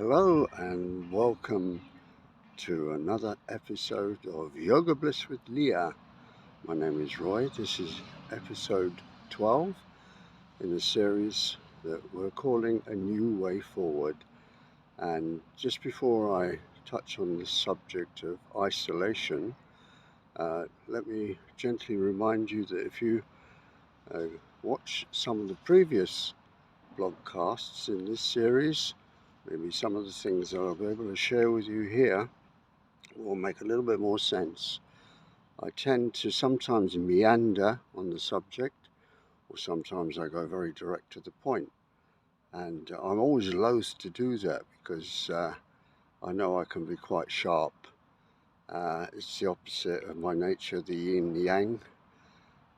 Hello and welcome to another episode of Yoga Bliss with Leah. My name is Roy. This is episode 12 in a series that we're calling A New Way Forward. And just before I touch on the subject of isolation, let me gently remind you that if you watch some of the previous blogcasts in this series, maybe some of the things that I'll be able to share with you here will make a little bit more sense. I tend to sometimes meander on the subject, or sometimes I go very direct to the point. And I'm always loath to do that because I know I can be quite sharp. It's the opposite of my nature, the yin yang,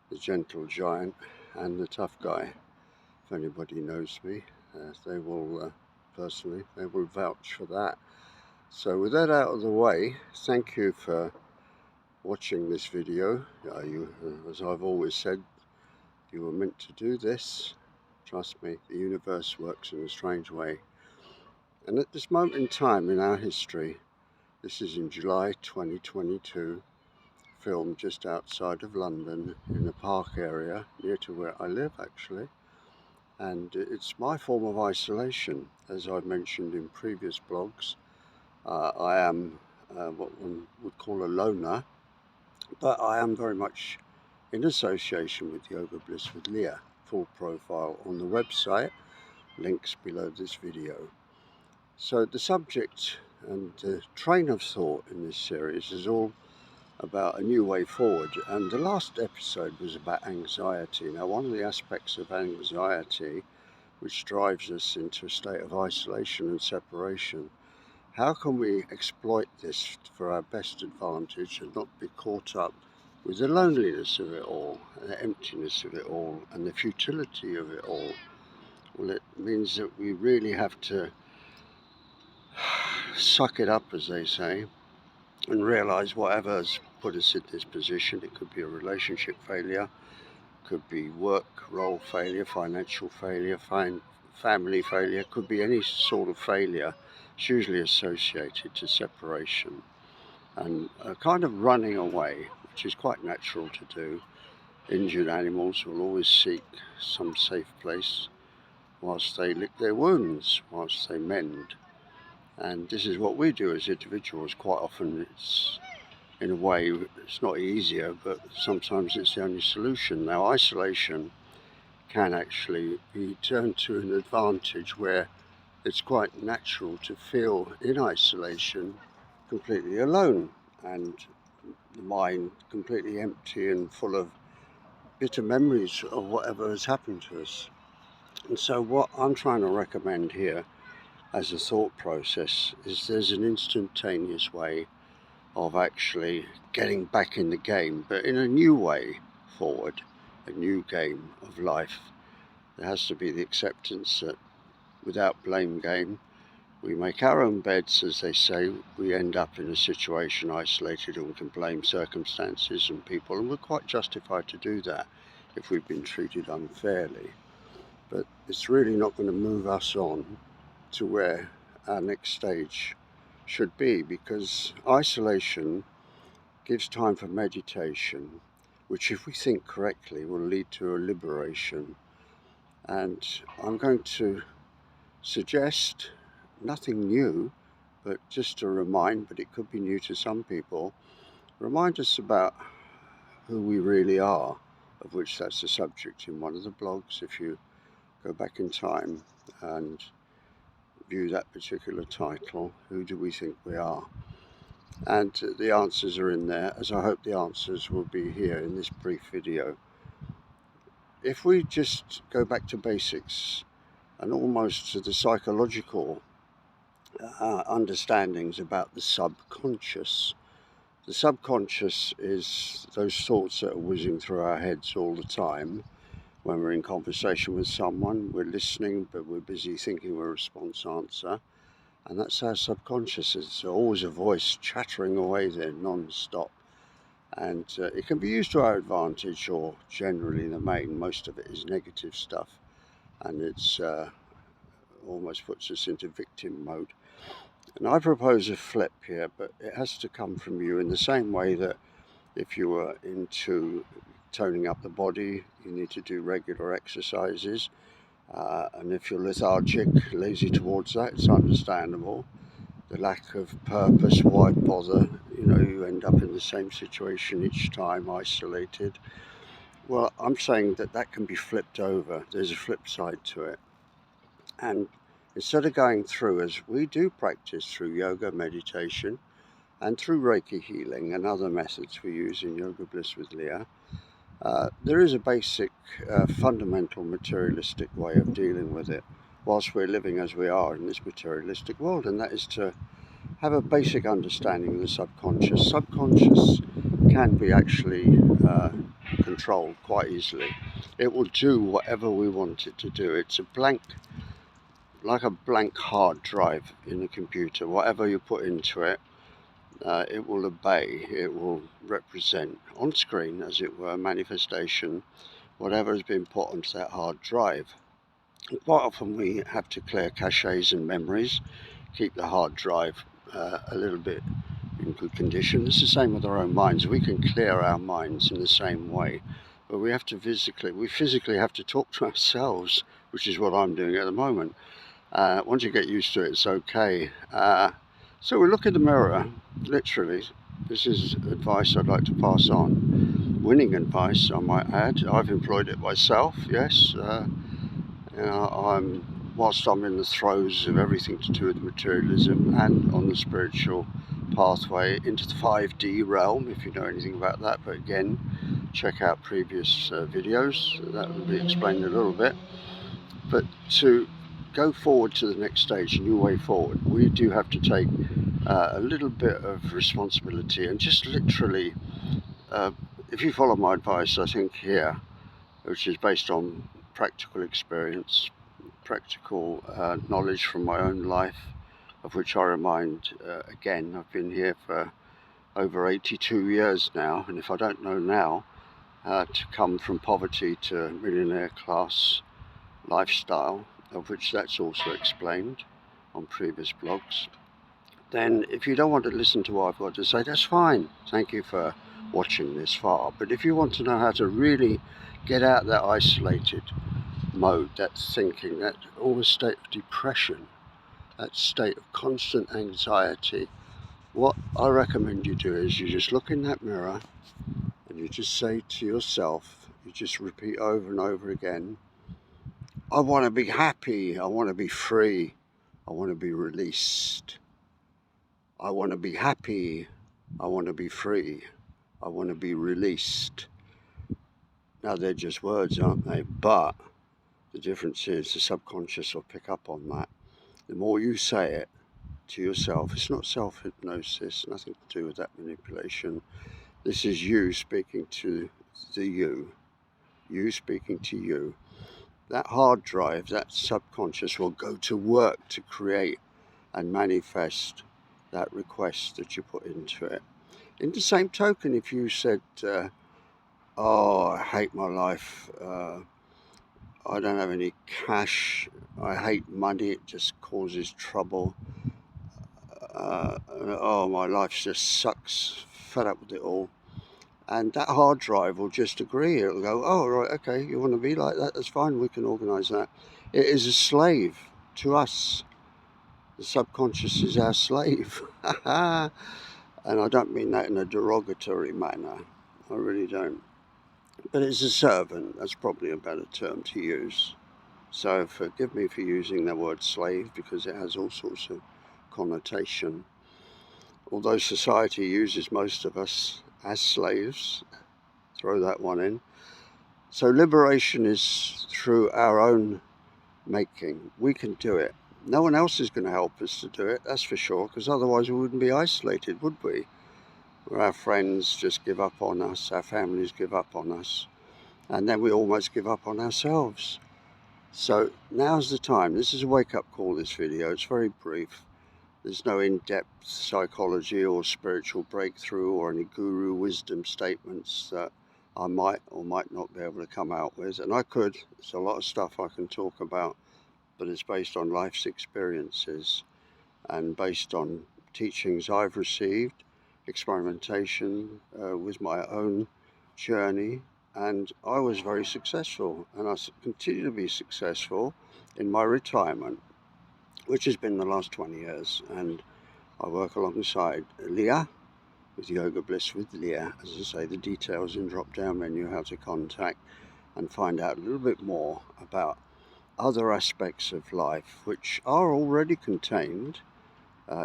the gentle giant and the tough guy. If anybody knows me, they will personally, they will vouch for that. So with that out of the way, thank you for watching this video. As I've always said, you were meant to do this. Trust me, the universe works in a strange way. And at this moment in time in our history, this is in July 2022, filmed just outside of London in a park area near to where I live actually. And it's my form of isolation. As I've mentioned in previous blogs, I am what one would call a loner, but I am very much in association with Yoga Bliss with Leah. Full profile on the website, links below this video. So the subject and the train of thought in this series is all about a new way forward, and the last episode was about anxiety. Now, one of the aspects of anxiety which drives us into a state of isolation and separation, how can we exploit this for our best advantage and not be caught up with the loneliness of it all, and the emptiness of it all, and the futility of it all? Well, it means that we really have to suck it up, as they say, and realize whatever has put us in this position. It could be a relationship failure, could be work role failure, financial failure, family failure, could be any sort of failure. It's usually associated to separation and a kind of running away, which is quite natural to do. Injured animals will always seek some safe place whilst they lick their wounds, whilst they mend. And this is what we do as individuals. Quite often it's, in a way, it's not easier, but sometimes it's the only solution. Now, isolation can actually be turned to an advantage where it's quite natural to feel in isolation completely alone and the mind completely empty and full of bitter memories of whatever has happened to us. And so what I'm trying to recommend here as a thought process is there's an instantaneous way of actually getting back in the game, but in a new way forward, a new game of life. There has to be the acceptance that without blame game, we make our own beds, as they say. We end up in a situation isolated and we can blame circumstances and people, and we're quite justified to do that if we've been treated unfairly. But it's really not going to move us on to where our next stage should be, because isolation gives time for meditation, which, if we think correctly, will lead to a liberation. And I'm going to suggest nothing new, but just to remind, but it could be new to some people, remind us about who we really are, of which that's the subject in one of the blogs. If you go back in time and view that particular title, who do we think we are? And the answers are in there, as I hope the answers will be here in this brief video. If we just go back to basics and almost to the psychological understandings about the subconscious. The subconscious is those thoughts that are whizzing through our heads all the time. When we're in conversation with someone, we're listening, but we're busy thinking of a response answer. And that's our subconscious. It's always a voice chattering away there non-stop. And it can be used to our advantage, or generally in the main, most of it is negative stuff. And it's almost puts us into victim mode. And I propose a flip here, but it has to come from you in the same way that if you were into toning up the body, you need to do regular exercises. And if you're lethargic, lazy towards that, it's understandable. The lack of purpose, why bother? You end up in the same situation each time, isolated. Well, I'm saying that can be flipped over. There's a flip side to it. And instead of going through, as we do practice through yoga, meditation, and through Reiki healing and other methods we use in Yoga Bliss with Leah, there is a basic, fundamental materialistic way of dealing with it whilst we're living as we are in this materialistic world, and that is to have a basic understanding of the subconscious. Subconscious can be actually controlled quite easily. It will do whatever we want it to do. It's like a blank hard drive in a computer. Whatever you put into it, it will obey. It will represent on screen, as it were, manifestation, whatever has been put onto that hard drive. Quite often we have to clear caches and memories, keep the hard drive a little bit in good condition. It's the same with our own minds. We can clear our minds in the same way, but we physically have to talk to ourselves, which is what I'm doing at the moment. Once you get used to it, it's okay. So we look in the mirror, literally. This is advice I'd like to pass on. Winning advice, I might add. I've employed it myself, yes. Whilst I'm in the throes of everything to do with materialism and on the spiritual pathway into the 5D realm, if you know anything about that. But again, check out previous videos. That will be explained a little bit. But to go forward to the next stage, a new way forward, we do have to take a little bit of responsibility and just literally, if you follow my advice, I think here, which is based on practical experience, practical knowledge from my own life, of which I remind, again, I've been here for over 82 years now, and if I don't know now, to come from poverty to millionaire class lifestyle, of which that's also explained on previous blogs, then if you don't want to listen to what I've got to say, that's fine. Thank you for watching this far. But if you want to know how to really get out that isolated mode, that thinking, that almost state of depression, that state of constant anxiety, what I recommend you do is you just look in that mirror and you just say to yourself, you just repeat over and over again, I want to be happy, I want to be free, I want to be released. I want to be happy, I want to be free, I want to be released. Now they're just words, aren't they? But the difference is the subconscious will pick up on that. The more you say it to yourself, it's not self-hypnosis, nothing to do with that manipulation. This is you speaking to the you speaking to you. That hard drive, that subconscious will go to work to create and manifest that request that you put into it. In the same token, if you said, oh, I hate my life, I don't have any cash, I hate money, it just causes trouble, oh, my life just sucks, fed up with it all. And that hard drive will just agree. It'll go, oh, right, okay, you want to be like that? That's fine, we can organise that. It is a slave to us. The subconscious is our slave. And I don't mean that in a derogatory manner. I really don't. But it's a servant. That's probably a better term to use. So forgive me for using the word slave, because it has all sorts of connotation. Although society uses most of us as slaves, throw that one in. So liberation is through our own making. We can do it. No one else is going to help us to do it, that's for sure, because otherwise we wouldn't be isolated, would we? Where our friends just give up on us, our families give up on us, and then we almost give up on ourselves. So now's the time. This is a wake-up call, this video. It's very brief. There's no in-depth psychology or spiritual breakthrough or any guru wisdom statements that I might or might not be able to come out with. And I could. There's a lot of stuff I can talk about but it's based on life's experiences and based on teachings I've received, experimentation with my own journey, and I was very successful, and I continue to be successful in my retirement, which has been the last 20 years, and I work alongside Leah with Yoga Bliss with Leah. As I say, the details in drop-down menu, how to contact and find out a little bit more about other aspects of life which are already contained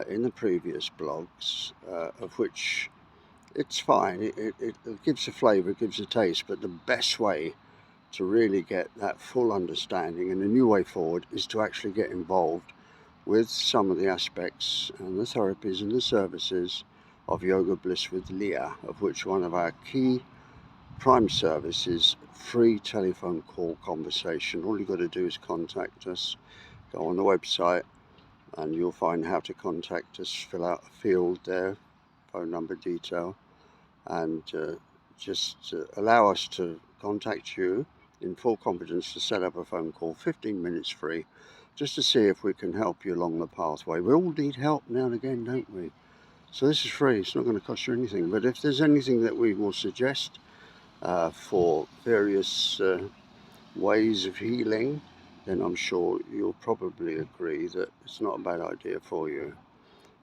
in the previous blogs, of which it's fine, it gives a flavour, it gives a taste, but the best way to really get that full understanding and a new way forward is to actually get involved with some of the aspects and the therapies and the services of Yoga Bliss with Leah, of which one of our key prime service is free telephone call conversation. All you've got to do is contact us, go on the website, and you'll find how to contact us, fill out a field there, phone number detail, and just allow us to contact you in full confidence to set up a phone call, 15 minutes free, just to see if we can help you along the pathway. We all need help now and again, don't we? So this is free, it's not going to cost you anything, but if there's anything that we will suggest for various ways of healing, then I'm sure you'll probably agree that it's not a bad idea for you.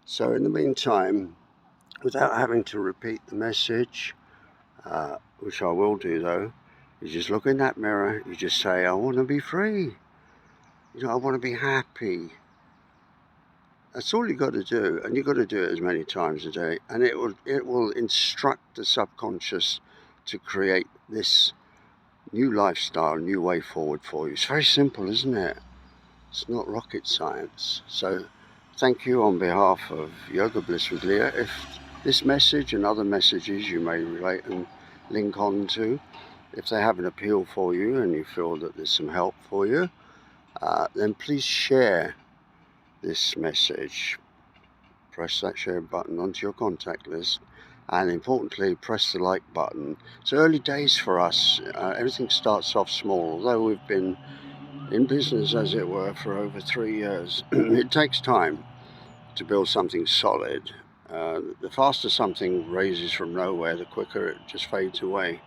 So in the meantime, without having to repeat the message, which I will do though, you just look in that mirror, you just say, I want to be free. I want to be happy. That's all you've got to do, and you've got to do it as many times a day, and it will instruct the subconscious to create this new lifestyle, new way forward for you. It's very simple, isn't it? It's not rocket science. So thank you on behalf of Yoga Bliss with Leah. If this message and other messages you may relate and link on to, if they have an appeal for you and you feel that there's some help for you, then please share this message. Press that share button onto your contact list, and importantly, press the like button. It's early days for us. Everything starts off small. Although we've been in business, as it were, for over 3 years, it takes time to build something solid. The faster something raises from nowhere, the quicker it just fades away.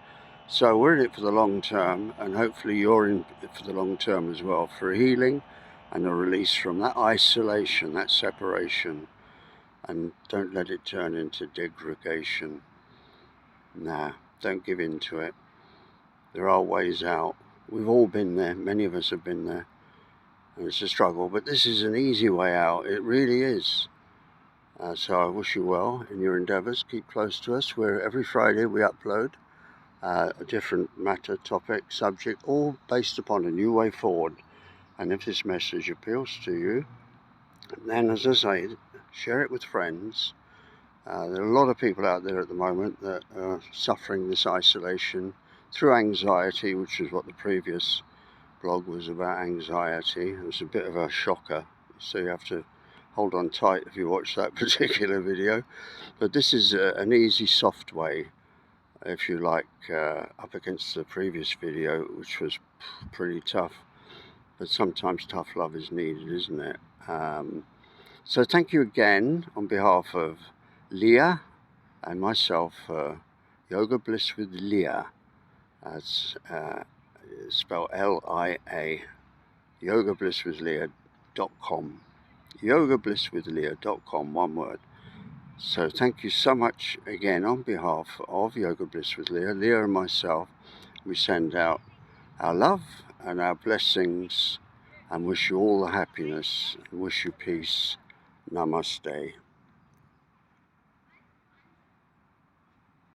So we're in it for the long term, and hopefully you're in it for the long term as well, for healing and a release from that isolation, that separation. And don't let it turn into degradation. Nah, don't give in to it. There are ways out. We've all been there. Many of us have been there. And it's a struggle, but this is an easy way out. It really is. So I wish you well in your endeavours. Keep close to us. Every Friday we upload a different matter, topic, subject, all based upon a new way forward. And if this message appeals to you, then, as I say, share it with friends. There are a lot of people out there at the moment that are suffering this isolation through anxiety, which is what the previous blog was about, anxiety. It was a bit of a shocker, so you have to hold on tight if you watch that particular video. But this is an easy, soft way, if you like, up against the previous video, which was pretty tough. But sometimes tough love is needed, isn't it? So thank you again on behalf of Leah and myself, Yoga Bliss with Leah. That's spelled L-I-A, yogablisswithleah.com. yogablisswithleah.com, one word. So thank you so much again on behalf of Yoga Bliss with Leah. Leah and myself, we send out our love and our blessings and wish you all the happiness and wish you peace. Namaste.